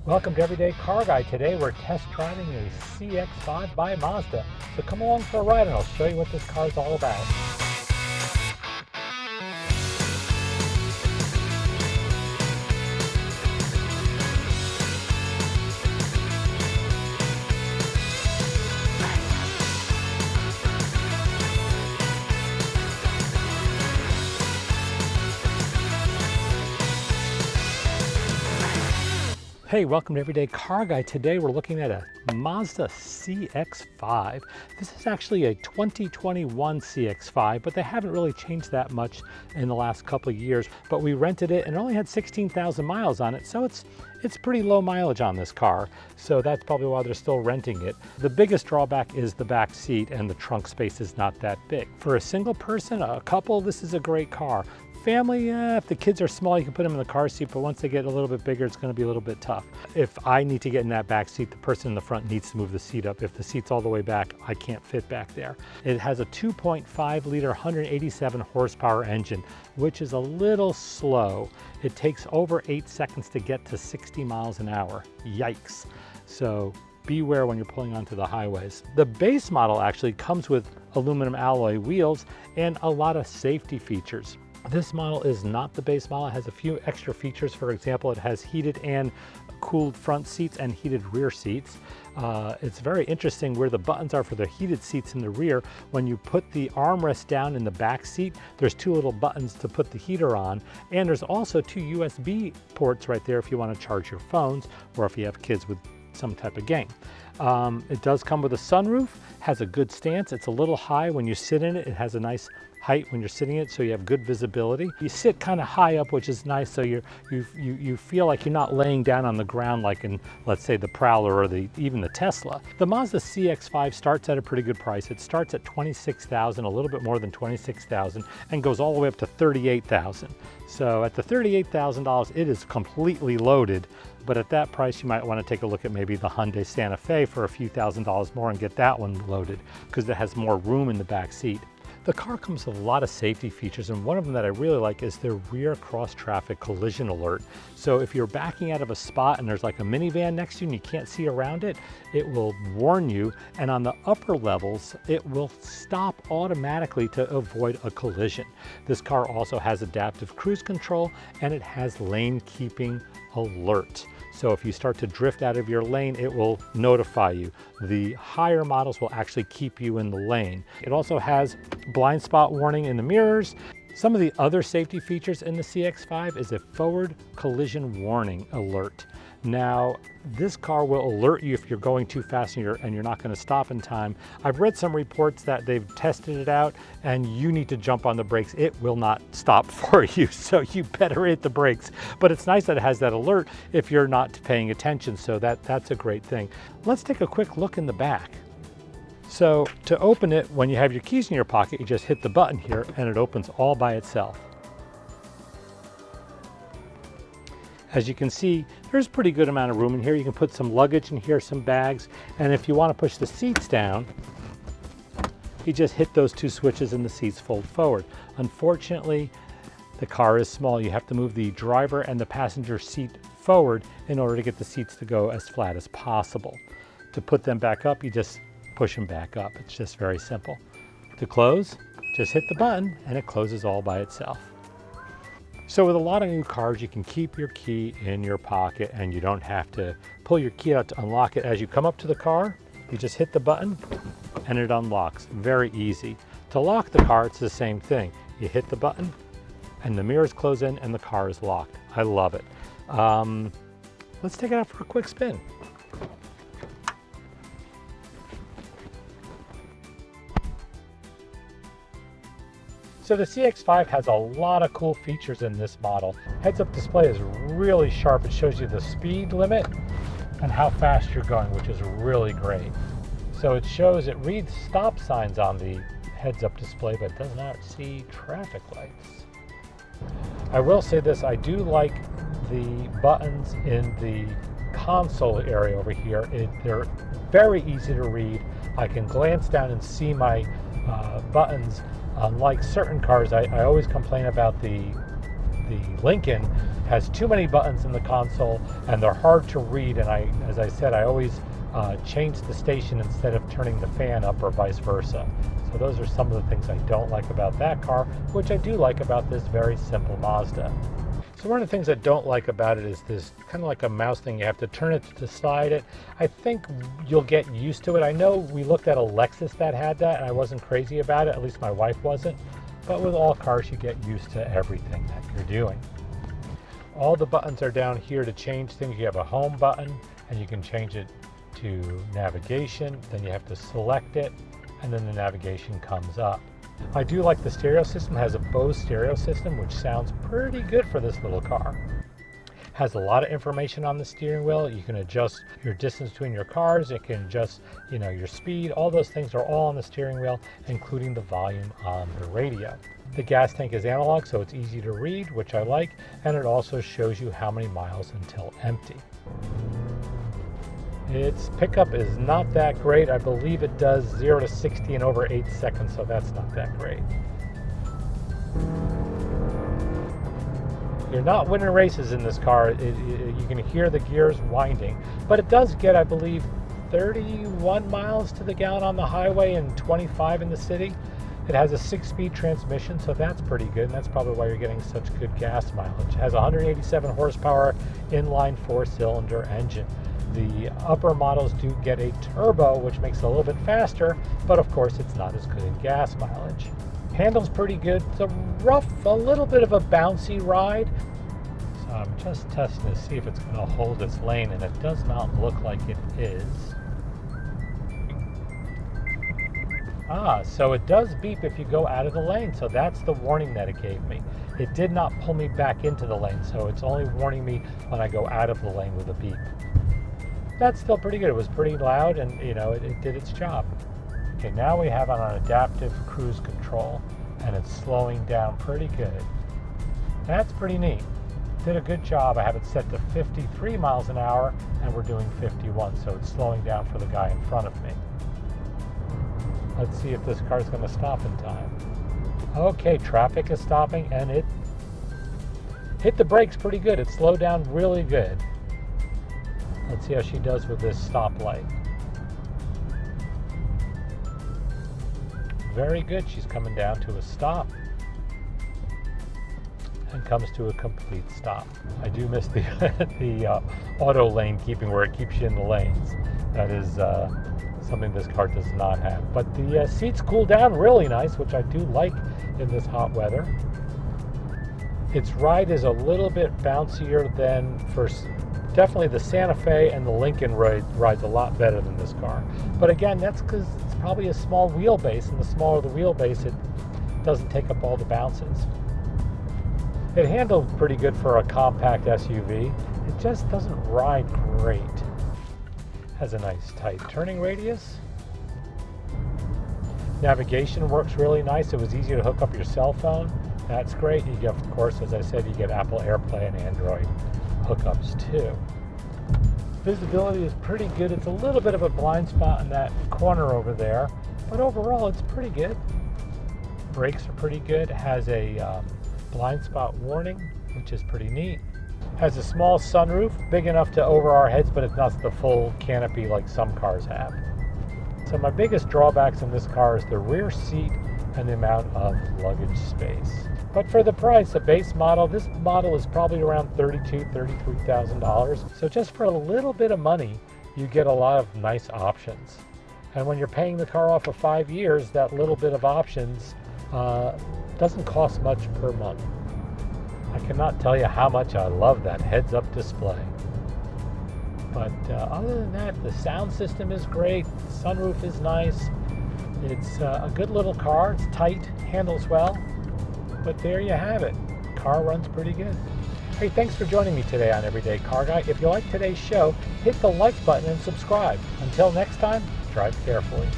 Welcome to Everyday Car Guy. Today we're test driving a CX-5 by Mazda. So come along for a ride and I'll show you what this car is all about. Hey, welcome to Everyday Car Guy. Today we're looking at a Mazda CX-5. This is actually a 2021 CX-5, but they haven't really changed that much in the last couple of years. But we rented it and it only had 16,000 miles on it, so it's pretty low mileage on this car. So that's probably why they're still renting it. The biggest drawback is the back seat, and the trunk space is not that big. For a single person, a couple, this is a great car. Family, if the kids are small, you can put them in the car seat, but once they get a little bit bigger, it's going to be a little bit tough. If I need to get in that back seat, the person in the front needs to move the seat up. If the seat's all the way back, I can't fit back there. It has a 2.5 liter, 187 horsepower engine, which is a little slow. It takes over 8 seconds to get to 60 miles an hour. Yikes. So beware when you're pulling onto the highways. The base model actually comes with aluminum alloy wheels and a lot of safety features. This model is not the base model. It has a few extra features. For example, it has heated and cooled front seats and heated rear seats. It's very interesting where the buttons are for the heated seats in the rear. When you put the armrest down in the back seat, there's two little buttons to put the heater on. And there's also two USB ports right there if you want to charge your phones or if you have kids with some type of game. It does come with a sunroof, has a good stance. It's a little high when you sit in it. It has a nice height when you're sitting in it, so you have good visibility. You sit kind of high up, which is nice, so you feel like you're not laying down on the ground like in, let's say, the Prowler or even the Tesla. The Mazda CX-5 starts at a pretty good price. It starts at $26,000, a little bit more than $26,000, and goes all the way up to $38,000. So at the $38,000, it is completely loaded. But at that price, you might want to take a look at maybe the Hyundai Santa Fe for a few $1,000s more and get that one loaded because it has more room in the back seat. The car comes with a lot of safety features, and one of them that I really like is the rear cross-traffic collision alert. So if you're backing out of a spot and there's like a minivan next to you and you can't see around it, it will warn you, and on the upper levels, it will stop automatically to avoid a collision. This car also has adaptive cruise control, and it has lane keeping alert. So if you start to drift out of your lane, it will notify you. The higher models will actually keep you in the lane. It also has blind spot warning in the mirrors. Some of the other safety features in the CX-5 is a forward collision warning alert. Now, this car will alert you if you're going too fast and you're not going to stop in time. I've read some reports that they've tested it out and you need to jump on the brakes. It will not stop for you, so you better hit the brakes. But it's nice that it has that alert if you're not paying attention, so that's a great thing. Let's take a quick look in the back. So to open it, when you have your keys in your pocket, you just hit the button here and it opens all by itself. As you can see, there's a pretty good amount of room in here. You can put some luggage in here, some bags, and if you want to push the seats down, you just hit those two switches and the seats fold forward. Unfortunately, the car is small. You have to move the driver and the passenger seat forward in order to get the seats to go as flat as possible. To put them back up, you just push them back up. It's just very simple. To close, just hit the button and it closes all by itself. So with a lot of new cars, you can keep your key in your pocket and you don't have to pull your key out to unlock it. As you come up to the car, you just hit the button and it unlocks. Very easy. To lock the car, it's the same thing. You hit the button and the mirrors close in and the car is locked. I love it. Let's take it out for a quick spin. So the CX-5 has a lot of cool features in this model. Heads-up display is really sharp. It shows you the speed limit and how fast you're going, which is really great. So it reads stop signs on the heads-up display, but does not see traffic lights. I will say this, I do like the buttons in the console area over here. They're very easy to read. I can glance down and see my buttons. Unlike certain cars, I always complain about the The Lincoln has too many buttons in the console and they're hard to read, and as I said, I always change the station instead of turning the fan up or vice versa. So those are some of the things I don't like about that car, which I do like about this very simple Mazda. So one of the things I don't like about it is this kind of like a mouse thing. You have to turn it to slide it. I think you'll get used to it. I know we looked at a Lexus that had that and I wasn't crazy about it, at least my wife wasn't. But with all cars, you get used to everything that you're doing. All the buttons are down here to change things. You have a home button and you can change it to navigation. Then you have to select it and then the navigation comes up. I do like the stereo system. It has a Bose stereo system, which sounds pretty good for this little car. Has a lot of information on the steering wheel. You can adjust your distance between your cars. It can adjust, your speed. All those things are all on the steering wheel, including the volume on the radio. The gas tank is analog, so it's easy to read, which I like, and it also shows you how many miles until empty. Its pickup is not that great. I believe it does 0 to 60 in over 8 seconds, so that's not that great. You're not winning races in this car. You can hear the gears winding, but it does get, I believe, 31 miles to the gallon on the highway and 25 in the city. It has a 6-speed transmission, so that's pretty good, and that's probably why you're getting such good gas mileage. It has a 187 horsepower inline 4-cylinder engine. The upper models do get a turbo, which makes it a little bit faster, but of course it's not as good in gas mileage. Handles pretty good. It's a little bit of a bouncy ride. So I'm just testing to see if it's going to hold its lane, and it does not look like it is. So it does beep if you go out of the lane, so that's the warning that it gave me. It did not pull me back into the lane, so it's only warning me when I go out of the lane with a beep. That's still pretty good. It was pretty loud and it did its job. Okay, now we have it on adaptive cruise control and it's slowing down pretty good. That's pretty neat. Did a good job. I have it set to 53 miles an hour and we're doing 51, so it's slowing down for the guy in front of me. Let's see if this car's going to stop in time. Okay, traffic is stopping and it hit the brakes pretty good. It slowed down really good. Let's see how she does with this stoplight. Very good. She's coming down to a stop and comes to a complete stop. I do miss the auto lane keeping, where it keeps you in the lanes. That is something this car does not have. But the seats cool down really nice, which I do like in this hot weather. Its ride is a little bit bouncier than definitely the Santa Fe, and the Lincoln rides a lot better than this car. But again, that's because it's probably a small wheelbase, and the smaller the wheelbase, it doesn't take up all the bounces. It handled pretty good for a compact SUV. It just doesn't ride great. Has a nice tight turning radius. Navigation works really nice. It was easy to hook up your cell phone. That's great. You get, of course, as I said, you get Apple AirPlay and Android hookups too. Visibility is pretty good. It's a little bit of a blind spot in that corner over there, but overall it's pretty good. Brakes are pretty good. It has a blind spot warning, which is pretty neat. Has a small sunroof, big enough to over our heads, but it's not the full canopy like some cars have. So my biggest drawbacks in this car is the rear seat and the amount of luggage space. But for the price, the base model, this model is probably around $32,000, $33,000. So just for a little bit of money, you get a lot of nice options. And when you're paying the car off for 5 years, that little bit of options doesn't cost much per month. I cannot tell you how much I love that heads-up display. But other than that, the sound system is great. The sunroof is nice. It's a good little car. It's tight, handles well. But there you have it. Car runs pretty good. Hey, thanks for joining me today on Everyday Car Guy. If you like today's show, hit the like button and subscribe. Until next time, drive carefully.